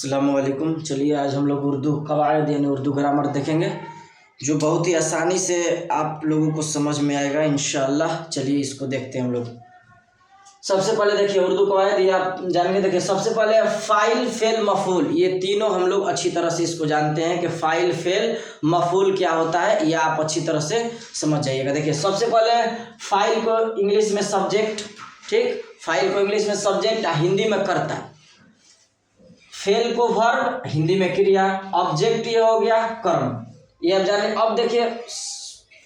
अस्सलामुअलैकुम। चलिए आज हम लोग उर्दू कवायद यानी उर्दू ग्रामर देखेंगे जो बहुत ही आसानी से आप लोगों को समझ में आएगा इंशाअल्लाह। चलिए इसको देखते हैं हम लोग। सबसे पहले देखिए उर्दू कवायद, ये आप जानेंगे। देखिए सबसे पहले फ़ाइल फेल मफ़ूल, ये तीनों हम लोग अच्छी तरह से इसको जानते हैं कि फ़ाइल फेल मफ़ूल क्या होता है, ये आप अच्छी तरह से समझ जाइएगा। देखिए सबसे पहले फ़ाइल को इंग्लिश में सब्जेक्ट, ठीक, फ़ाइल को इंग्लिश में सब्जेक्ट, हिंदी में कर्ता, फेल को वर्ब, हिंदी में क्रिया, ऑब्जेक्ट ये हो गया कर्म, ये अब जाने। अब देखिए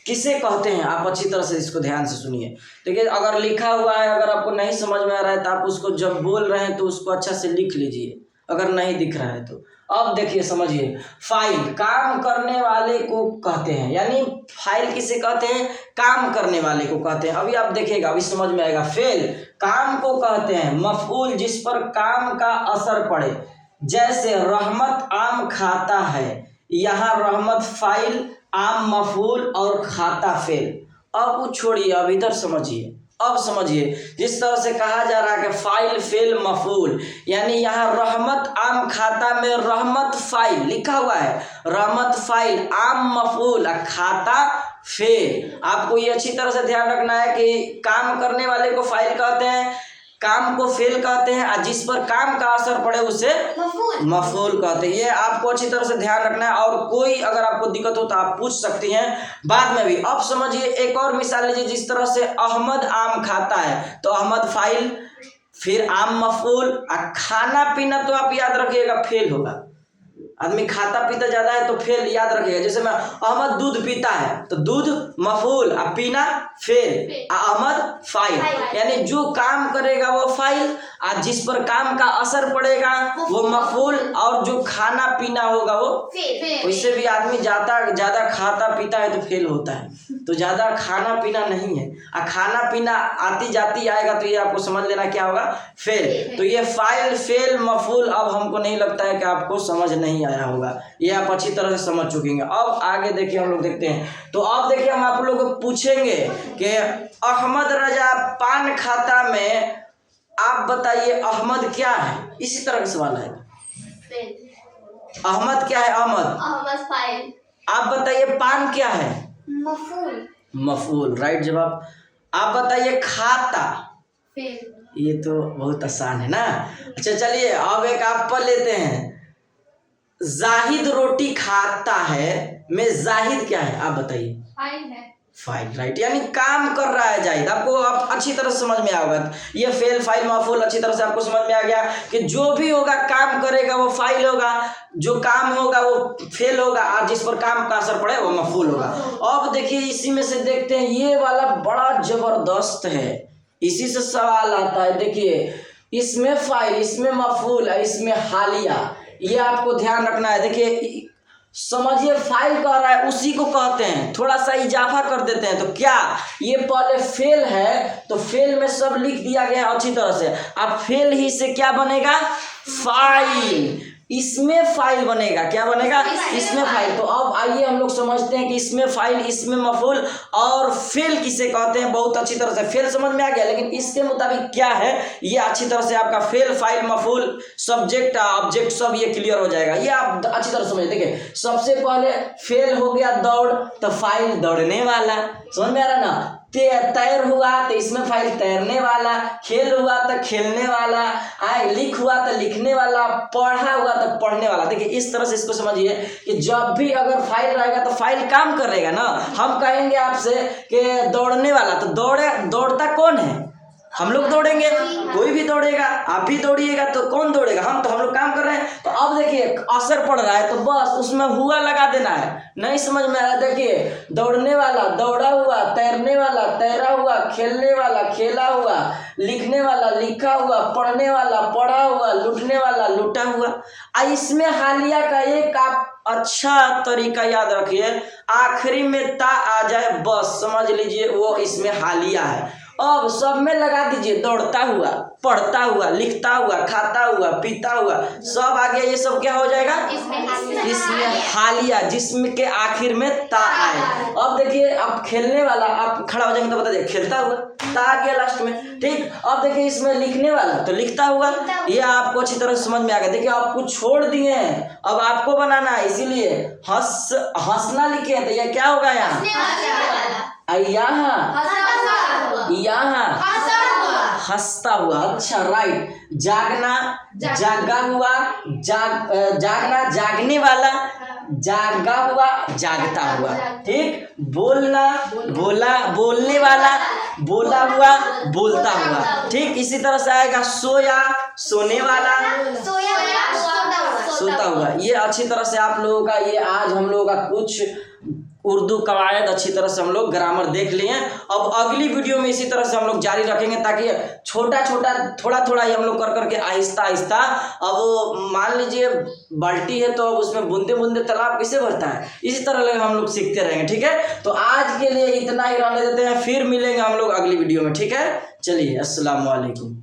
किसे कहते हैं, आप अच्छी तरह से इसको ध्यान से सुनिए। देखिए अगर लिखा हुआ है, अगर आपको नहीं समझ में आ रहा है तो आप उसको जब बोल रहे हैं तो उसको अच्छा से लिख लीजिए, अगर नहीं दिख रहा है तो। अब देखिए समझिए, फाइल काम करने वाले को कहते हैं, यानी फाइल किसे कहते हैं, काम करने वाले को कहते हैं। अभी आप देखिएगा, अभी समझ में आएगा। फेल काम को कहते हैं, मफूल जिस पर काम का असर पड़े, जैसे रहमत आम खाता है, यहाँ रहमत फाइल, आम मफूल और खाता फेल। अब वो छोड़िए, अब इधर समझिए। अब समझिए जिस तरह से कहा जा रहा है कि फाइल फेल मफूल, यानी यहाँ रहमत आम खाता में रहमत फाइल लिखा हुआ है, रहमत फाइल, आम मफूल, खाता फेल। आपको ये अच्छी तरह से ध्यान रखना है कि काम करने वाले को फाइल कहते हैं, काम को फेल कहते हैं, और जिस पर काम का असर पड़े उसे मफूल कहते हैं। ये आपको अच्छी तरह से ध्यान रखना है। और कोई अगर आपको दिक्कत हो तो आप पूछ सकती हैं बाद में भी। अब समझिए एक और मिसाल लीजिए, जिस तरह से अहमद आम खाता है तो अहमद फाइल, फिर आम मफूल, और खाना पीना तो आप याद रखिएगा फेल होगा। आदमी खाता पीता ज्यादा है तो फेल याद रखिएगा। जैसे मैं अहमद दूध पीता है तो दूध मफूल, और पीना फेल, अहमद फाइल, यानी जो काम करेगा वो फाइल, और जिस पर काम का असर पड़ेगा वो मफूल, और जो खाना पीना होगा वो फेल। वैसे भी आदमी ज्यादा खाता पीता है तो फेल होता है, तो ज्यादा खाना पीना नहीं है, और खाना पीना आती जाती आएगा तो ये आपको समझ लेना क्या होगा, फेल। तो ये फाइल फेल मफूल अब हमको नहीं लगता है कि आपको समझ नहीं आया होगा, ये आप अच्छी तरह से समझ चुकेंगे। अब आगे देखिए हम लोग देखते हैं। तो अब देखिए हम आप लोगों को पूछेंगे कि अहमद रजा पान खाता में, आप बताइए अहमद क्या है, इसी तरह का सवाल है। अहमद क्या है, अहमद फाइल। आप बताइए पान क्या है, मफूल। मफूल, राइट जवाब। आप बताइए खाता, फेल। ये तो बहुत आसान है ना। अच्छा चलिए अब एक आप पढ़ लेते हैं, जाहिद रोटी खाता है में जाहिद क्या है, आप बताइए। फाइल है। फाइल, राइट, यानी काम कर रहा है जाहिद। आपको आप अच्छी तरह से समझ में आएगा। ये फेल फाइल मफूल अच्छी तरह से आपको समझ में आ गया कि जो भी होगा काम करेगा वो फाइल होगा, जो काम होगा वो फेल होगा, और जिस पर काम का असर पड़े वो मफूल होगा। अब देखिए इसी में से देखते हैं, ये वाला बड़ा जबरदस्त है, इसी से सवाल आता है। देखिए इसमें फाइल, इसमें मफूल, इसमें हालिया, ये आपको ध्यान रखना है। देखिए समझिए फाइल कह रहा है उसी को कहते हैं, थोड़ा सा इजाफा कर देते हैं तो क्या, ये पहले फेल है तो फेल में सब लिख दिया गया अच्छी तरह से। अब फेल ही से क्या बनेगा, फाइल, इसमें फाइल बनेगा, क्या बनेगा, इसमें फाइल। तो अब आइए हम लोग समझते हैं कि इसमें फाइल, इसमें मफूल और फेल किसे कहते हैं। बहुत अच्छी तरह से फेल समझ में आ गया, लेकिन इसके मुताबिक क्या है ये अच्छी तरह से आपका फेल फाइल मफूल सब्जेक्ट ऑब्जेक्ट सब ये क्लियर हो जाएगा। ये आप अच्छी तरह समझ। देखिए सबसे पहले फेल हो गया दौड़, तो फाइल दौड़ने वाला, समझ में आ रहा ना। तैर हुआ तो इसमें फाइल तैरने वाला, खेल हुआ तो खेलने वाला, लिख हुआ तो लिखने वाला, पढ़ा हुआ तो पढ़ने वाला। देखिए इस तरह से इसको समझिए कि जब भी अगर फाइल रहेगा तो फाइल काम करेगा ना। हम कहेंगे आपसे कि दौड़ने वाला, तो दौड़ता कौन है, हम लोग दौड़ेंगे, कोई भी दौड़ेगा, आप भी दौड़िएगा, तो कौन दौड़ेगा, हम लोग काम कर रहे हैं। तो अब देखिए असर पड़ रहा है तो बस उसमें हुआ लगा देना है। नहीं समझ में आया, देखिए दौड़ने वाला दौड़ा हुआ, तैरने वाला तैरा हुआ, खेलने वाला खेला हुआ, लिखने वाला लिखा हुआ, पढ़ने वाला पढ़ा हुआ, लूटने वाला लूटा हुआ। इसमें हालिया का एक आप अच्छा तरीका याद रखिए, आखिरी में ता आ जाए बस समझ लीजिए वो इसमें हालिया है। अब सब में लगा दीजिए दौड़ता हुआ, पढ़ता हुआ, लिखता हुआ, खाता हुआ, पीता हुआ, सब आ गया। ये सब क्या हो जाएगा? इसमें हालिया, जिसम के आखिर में ता आए। अब देखिए, अब खेलने वाला, आप खड़ा हो जाएंगे तो बता दिए खेलता हुआ, ता आ गया लास्ट में। ठीक, अब देखिए इसमें लिखने वाला तो लिखता हुआ। ये आपको अच्छी तरह समझ में आ गया। देखिए आपको छोड़ दिए हैं, अब आपको बनाना है, इसीलिए हंसना लिखे हैं तो ये क्या होगा? यहाँ यहाँ हंसता हुआ। अच्छा, राइट। जागना, जागा हुआ, जागना, जागने वाला, जागा हुआ, जागता हुआ। ठीक, बोलना, बोला, बोलने वाला, बोला हुआ, बोलता हुआ। ठीक, इसी तरह से आएगा सोया, सोने वाला, सोता हुआ। ये अच्छी तरह से आप लोगों का, ये आज हम लोगों का कुछ उर्दू कवायद अच्छी तरह से हम लोग ग्रामर देख लिए हैं। अब अगली वीडियो में इसी तरह से हम लोग जारी रखेंगे, ताकि छोटा छोटा थोड़ा थोड़ा ये हम लोग कर करके आहिस्ता आहिस्ता, अब मान लीजिए बाल्टी है तो अब उसमें बूंदे बूंदे तालाब कैसे भरता है, इसी तरह हम लोग सीखते रहेंगे। ठीक है, तो आज के लिए इतना ही रहने देते हैं, फिर मिलेंगे हम लोग अगली वीडियो में। ठीक है, चलिए, अस्सलाम वालेकुम।